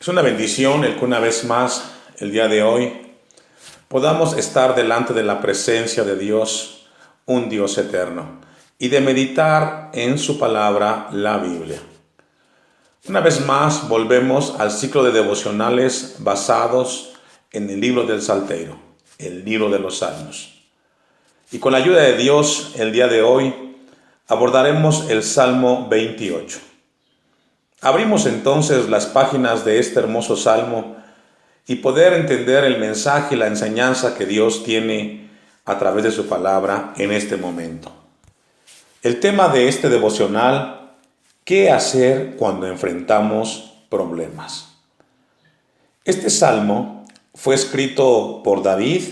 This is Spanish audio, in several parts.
Es una bendición el que una vez más, el día de hoy, podamos estar delante de la presencia de Dios, un Dios eterno, y de meditar en su palabra, la Biblia. Una vez más, volvemos al ciclo de devocionales basados en el libro del Salterio, el libro de los Salmos. Y con la ayuda de Dios, el día de hoy, abordaremos el Salmo 28. Abrimos entonces las páginas de este hermoso salmo y poder entender el mensaje y la enseñanza que Dios tiene a través de su palabra en este momento. El tema de este devocional: ¿qué hacer cuando enfrentamos problemas? Este salmo fue escrito por David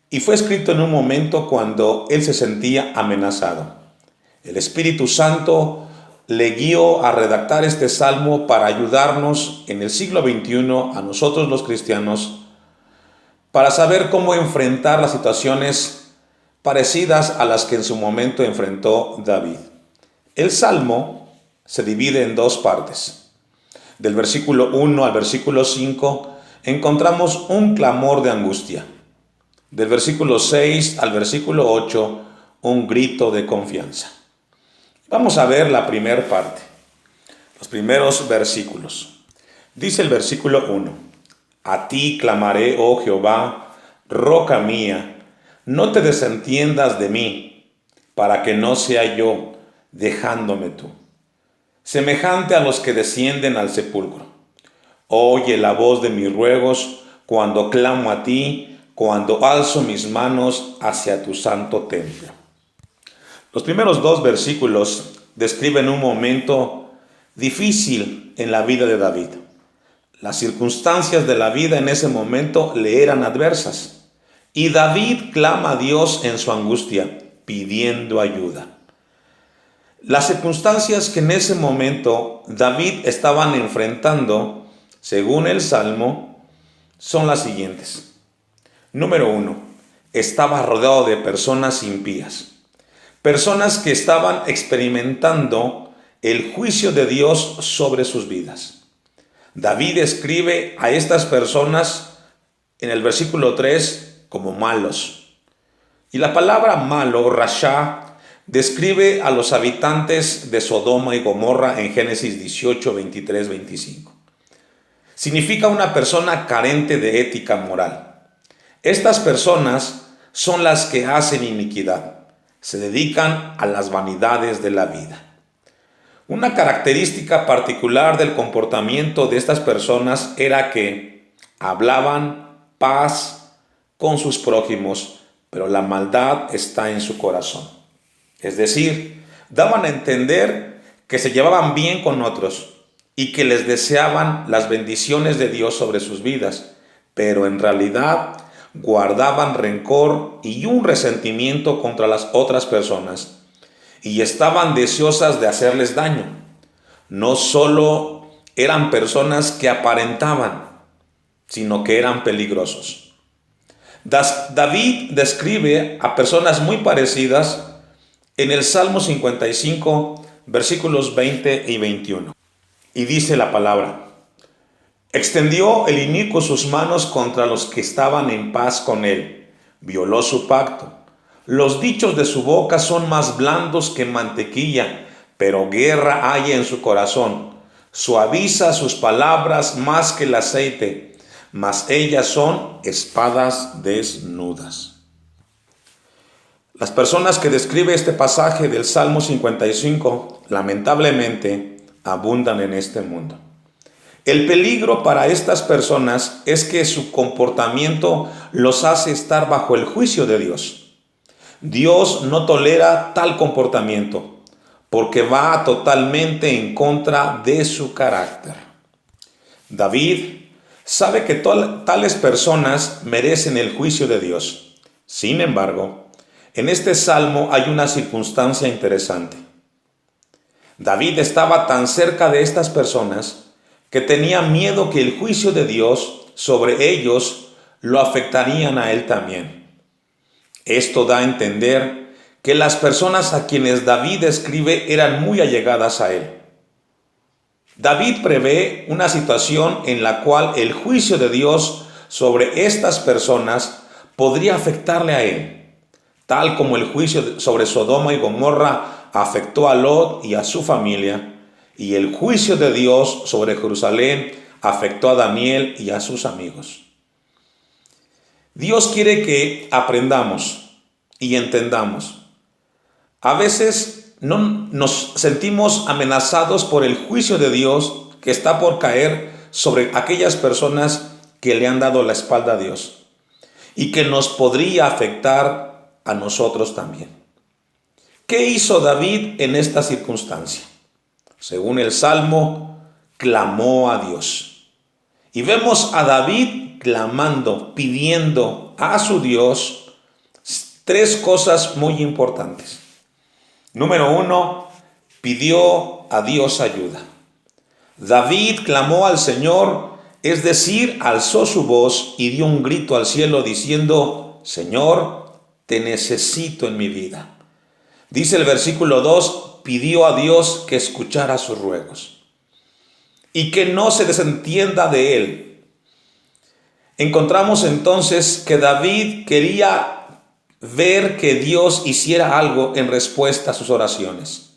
y fue escrito en un momento cuando él se sentía amenazado. El Espíritu Santo le guió a redactar este salmo para ayudarnos en el siglo XXI, a nosotros los cristianos, para saber cómo enfrentar las situaciones parecidas a las que en su momento enfrentó David. El salmo se divide en dos partes. Del versículo 1 al versículo 5 encontramos un clamor de angustia. Del versículo 6 al versículo 8, un grito de confianza. Vamos a ver la primera parte, los primeros versículos. Dice el versículo 1: A ti clamaré, oh Jehová, roca mía, no te desentiendas de mí, para que no sea yo dejándome tú, semejante a los que descienden al sepulcro. Oye la voz de mis ruegos cuando clamo a ti, cuando alzo mis manos hacia tu santo templo. Los primeros dos versículos describen un momento difícil en la vida de David. Las circunstancias de la vida en ese momento le eran adversas, y David clama a Dios en su angustia, pidiendo ayuda. Las circunstancias que en ese momento David estaban enfrentando, según el Salmo, son las siguientes. Número 1, estaba rodeado de personas impías. Personas que estaban experimentando el juicio de Dios sobre sus vidas. David escribe a estas personas en el versículo 3 como malos. Y la palabra malo, rasha, describe a los habitantes de Sodoma y Gomorra en Génesis 18, 23, 25. Significa una persona carente de ética moral. Estas personas son las que hacen iniquidad. Se dedican a las vanidades de la vida. Una característica particular del comportamiento de estas personas era que hablaban paz con sus prójimos, pero la maldad está en su corazón. Es decir, daban a entender que se llevaban bien con otros y que les deseaban las bendiciones de Dios sobre sus vidas, pero en realidad guardaban rencor y un resentimiento contra las otras personas y estaban deseosas de hacerles daño. No solo eran personas que aparentaban, sino que eran peligrosos. David describe a personas muy parecidas en el Salmo 55, versículos 20 y 21. Y dice la palabra: Extendió el inicuo sus manos contra los que estaban en paz con él, violó su pacto. Los dichos de su boca son más blandos que mantequilla, pero guerra hay en su corazón. Suaviza sus palabras más que el aceite, mas ellas son espadas desnudas. Las personas que describe este pasaje del Salmo 55, lamentablemente, abundan en este mundo. El peligro para estas personas es que su comportamiento los hace estar bajo el juicio de Dios. Dios no tolera tal comportamiento porque va totalmente en contra de su carácter. David sabe que tales personas merecen el juicio de Dios. Sin embargo, en este salmo hay una circunstancia interesante. David estaba tan cerca de estas personas que tenía miedo que el juicio de Dios sobre ellos lo afectarían a él también. Esto da a entender que las personas a quienes David escribe eran muy allegadas a él. David prevé una situación en la cual el juicio de Dios sobre estas personas podría afectarle a él, tal como el juicio sobre Sodoma y Gomorra afectó a Lot y a su familia, y el juicio de Dios sobre Jerusalén afectó a Daniel y a sus amigos. Dios quiere que aprendamos y entendamos. A veces no nos sentimos amenazados por el juicio de Dios que está por caer sobre aquellas personas que le han dado la espalda a Dios y que nos podría afectar a nosotros también. ¿Qué hizo David en esta circunstancia? Según el Salmo, clamó a Dios. Y vemos a David clamando, pidiendo a su Dios tres cosas muy importantes. Número 1, pidió a Dios ayuda. David clamó al Señor, es decir, alzó su voz y dio un grito al cielo diciendo: Señor, te necesito en mi vida. Dice el versículo 2, pidió a Dios que escuchara sus ruegos y que no se desentienda de él. Encontramos entonces que David quería ver que Dios hiciera algo en respuesta a sus oraciones.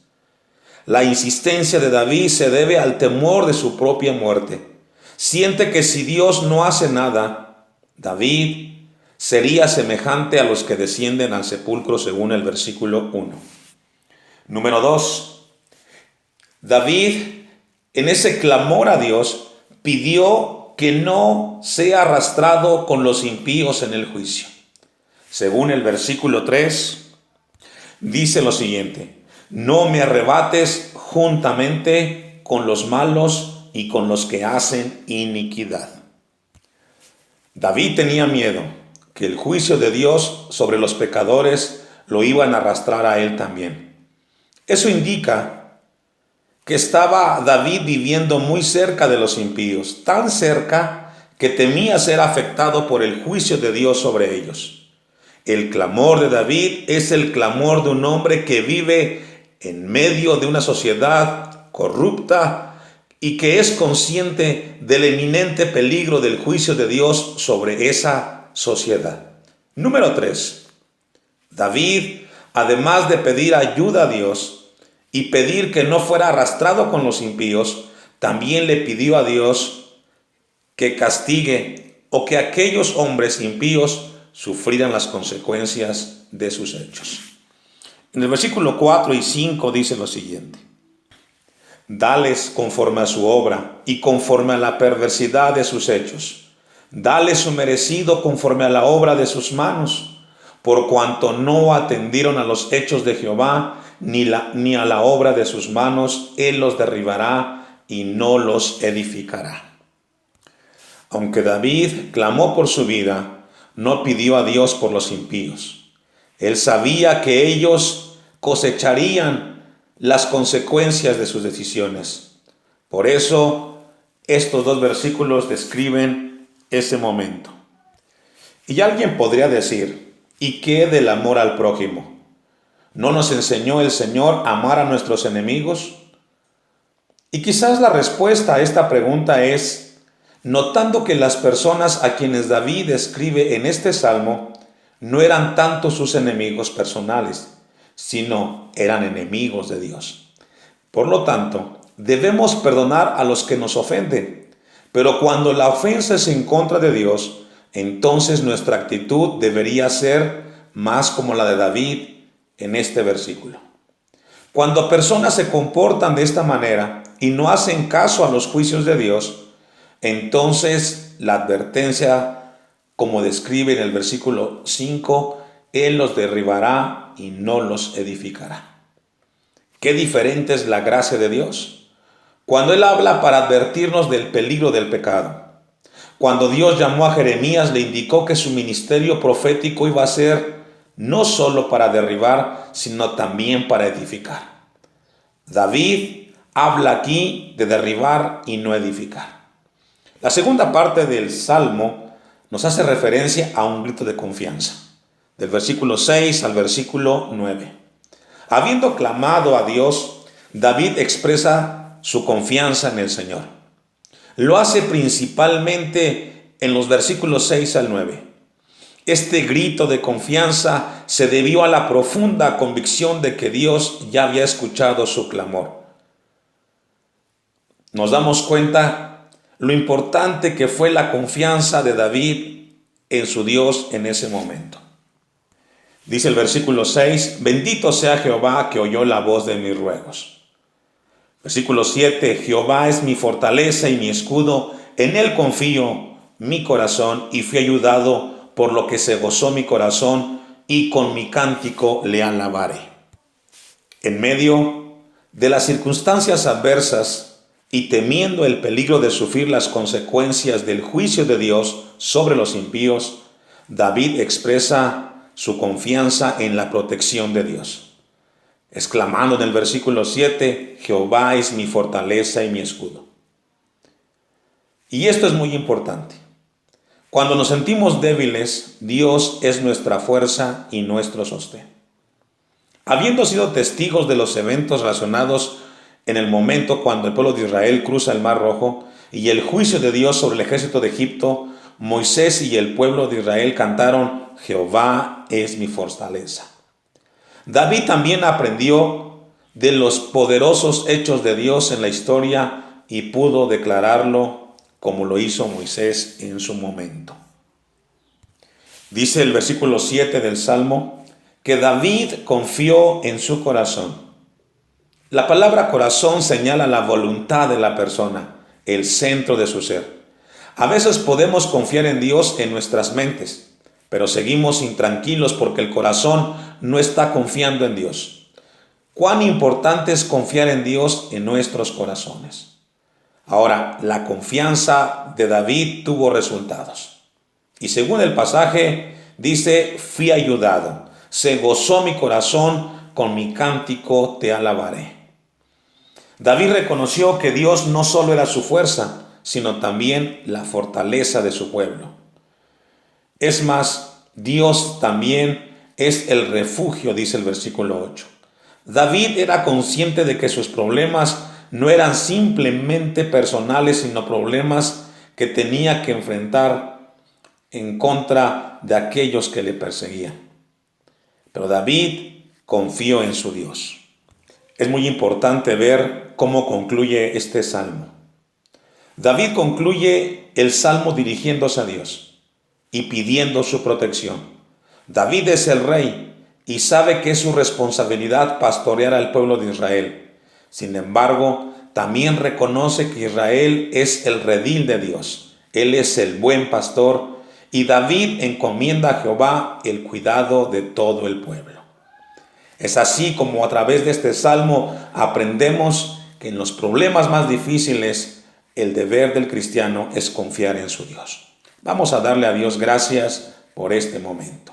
La insistencia de David se debe al temor de su propia muerte. Siente que si Dios no hace nada, David sería semejante a los que descienden al sepulcro, según el versículo 1. Número 2, David, en ese clamor a Dios, pidió que no sea arrastrado con los impíos en el juicio. Según el versículo 3, dice lo siguiente: no me arrebates juntamente con los malos y con los que hacen iniquidad. David tenía miedo que el juicio de Dios sobre los pecadores lo iban a arrastrar a él también. Eso indica que estaba David viviendo muy cerca de los impíos, tan cerca que temía ser afectado por el juicio de Dios sobre ellos. El clamor de David es el clamor de un hombre que vive en medio de una sociedad corrupta y que es consciente del eminente peligro del juicio de Dios sobre esa sociedad. Número 3. David, además de pedir ayuda a Dios y pedir que no fuera arrastrado con los impíos, también le pidió a Dios que castigue o que aquellos hombres impíos sufrirán las consecuencias de sus hechos. En el versículo 4 y 5 dice lo siguiente: dales conforme a su obra y conforme a la perversidad de sus hechos. Dales su merecido conforme a la obra de sus manos, por cuanto no atendieron a los hechos de Jehová, ni a la obra de sus manos. Él los derribará y no los edificará. Aunque David clamó por su vida, no pidió a Dios por los impíos. Él sabía que ellos cosecharían las consecuencias de sus decisiones. Por eso, estos dos versículos describen ese momento. Y alguien podría decir: ¿y qué del amor al prójimo? ¿No nos enseñó el Señor a amar a nuestros enemigos? Y quizás la respuesta a esta pregunta es: notando que las personas a quienes David escribe en este salmo no eran tanto sus enemigos personales, sino eran enemigos de Dios. Por lo tanto, debemos perdonar a los que nos ofenden, pero cuando la ofensa es en contra de Dios, entonces nuestra actitud debería ser más como la de David en este versículo. Cuando personas se comportan de esta manera y no hacen caso a los juicios de Dios, entonces la advertencia, como describe en el versículo 5, Él los derribará y no los edificará. Qué diferente es la gracia de Dios. Cuando Él habla para advertirnos del peligro del pecado. Cuando Dios llamó a Jeremías, le indicó que su ministerio profético iba a ser no solo para derribar, sino también para edificar. David habla aquí de derribar y no edificar. La segunda parte del Salmo nos hace referencia a un grito de confianza, del versículo 6 al versículo 9. Habiendo clamado a Dios, David expresa su confianza en el Señor. Lo hace principalmente en los versículos 6 al 9. Este grito de confianza se debió a la profunda convicción de que Dios ya había escuchado su clamor. Nos damos cuenta lo importante que fue la confianza de David en su Dios en ese momento. Dice el versículo 6, bendito sea Jehová que oyó la voz de mis ruegos. Versículo 7, Jehová es mi fortaleza y mi escudo, en él confío mi corazón y fui ayudado, por lo que se gozó mi corazón y con mi cántico le alabaré. En medio de las circunstancias adversas y temiendo el peligro de sufrir las consecuencias del juicio de Dios sobre los impíos, David expresa su confianza en la protección de Dios, exclamando en el versículo 7, Jehová es mi fortaleza y mi escudo. Y esto es muy importante. Cuando nos sentimos débiles, Dios es nuestra fuerza y nuestro sostén. Habiendo sido testigos de los eventos relacionados en el momento cuando el pueblo de Israel cruza el Mar Rojo y el juicio de Dios sobre el ejército de Egipto, Moisés y el pueblo de Israel cantaron, Jehová es mi fortaleza. David también aprendió de los poderosos hechos de Dios en la historia y pudo declararlo como lo hizo Moisés en su momento. Dice el versículo 7 del Salmo que David confió en su corazón. La palabra corazón señala la voluntad de la persona, el centro de su ser. A veces podemos confiar en Dios en nuestras mentes, pero seguimos intranquilos porque el corazón no está confiando en Dios. Cuán importante es confiar en Dios en nuestros corazones. Ahora, la confianza de David tuvo resultados. Y según el pasaje, dice, fui ayudado, se gozó mi corazón, con mi cántico te alabaré. David reconoció que Dios no solo era su fuerza, sino también la fortaleza de su pueblo. Es más, Dios también es el refugio, dice el versículo 8. David era consciente de que sus problemas no eran simplemente personales, sino problemas que tenía que enfrentar en contra de aquellos que le perseguían. Pero David confió en su Dios. Es muy importante ver cómo concluye este salmo. David concluye el salmo dirigiéndose a Dios y pidiendo su protección. David es el rey y sabe que es su responsabilidad pastorear al pueblo de Israel. Sin embargo, también reconoce que Israel es el redil de Dios. Él es el buen pastor y David encomienda a Jehová el cuidado de todo el pueblo. Es así como a través de este salmo aprendemos que en los problemas más difíciles el deber del cristiano es confiar en su Dios. Vamos a darle a Dios gracias por este momento.